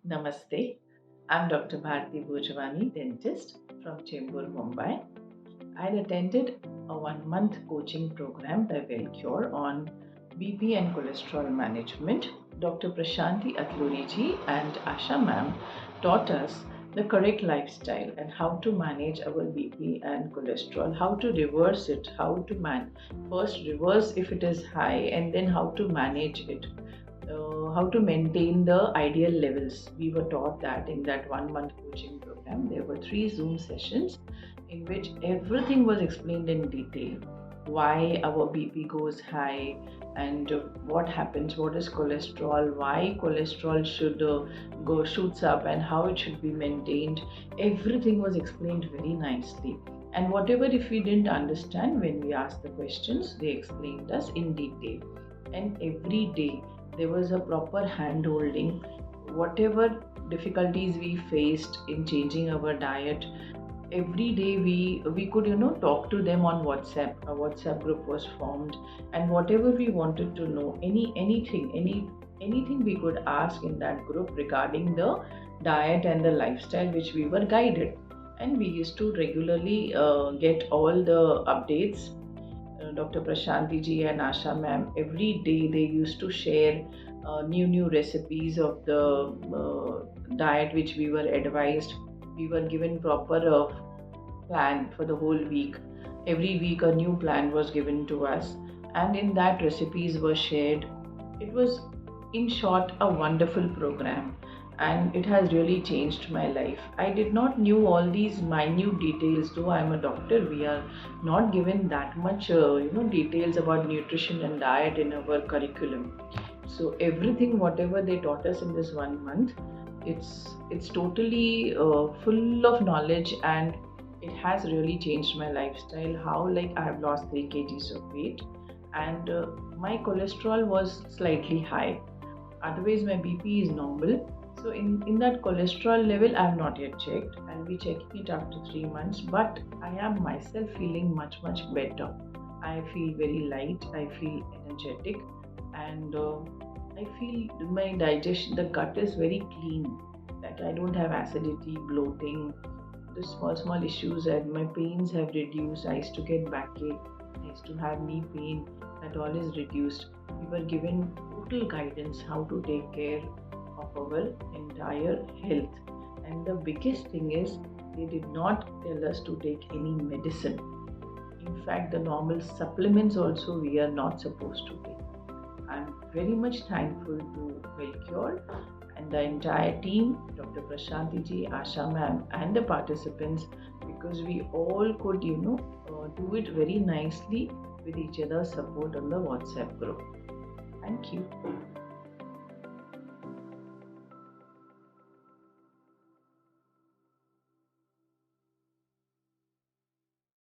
Namaste. I'm Dr. Bharti, dentist from Chembur, Mumbai. I had attended a 1 month coaching program by Wellcure on BP and cholesterol management. Dr. Prashanti Atluriji and Asha ma'am taught us the correct lifestyle and how to manage our BP and cholesterol, how to reverse it, first reverse if it is high, and then how to manage it, how to maintain the ideal levels. We were taught that in that 1 month coaching program. There were 3 Zoom sessions in which everything was explained in detail. Why our BP goes high and what happens, what is cholesterol, why cholesterol should go shoots up and how it should be maintained. Everything was explained very nicely. And whatever if we didn't understand when we asked the questions, they explained us in detail. And every day there was a proper hand holding. Whatever difficulties we faced in changing our diet, every day we could talk to them on WhatsApp. A WhatsApp group was formed, and whatever we wanted to know, anything we could ask in that group regarding the diet and the lifestyle which we were guided. And we used to regularly get all the updates. Dr. Prashanti ji and Asha ma'am, every day they used to share new recipes of the diet which we were advised. We were given proper plan for the whole week. Every week a new plan was given to us, and in that recipes were shared. It was, in short, a wonderful program, and it has really changed my life. I did not knew all these minute details. Though I am a doctor, we are not given that much details about nutrition and diet in our curriculum. So everything whatever they taught us in this 1 month, it's totally full of knowledge, and it has really changed my lifestyle. How, like, I have lost 3 kgs of weight, and my cholesterol was slightly high. Otherwise my BP is normal. So in that cholesterol level I have not yet checked. I'll be checking it after 3 months, but I am myself feeling much better. I feel very light, I feel energetic, and I feel my digestion, the gut is very clean. That I don't have acidity, bloating, the small issues, and my pains have reduced. I used to get backache, I used to have knee pain. That all is reduced. We were given total guidance how to take care of our entire health. And the biggest thing is, they did not tell us to take any medicine. In fact, the normal supplements also we are not supposed to take. I'm very much thankful to Wellcure and the entire team, Dr. Prashanti ji, Asha ma'am, and the participants, because we all could, do it very nicely with each other's support on the WhatsApp group. Thank you.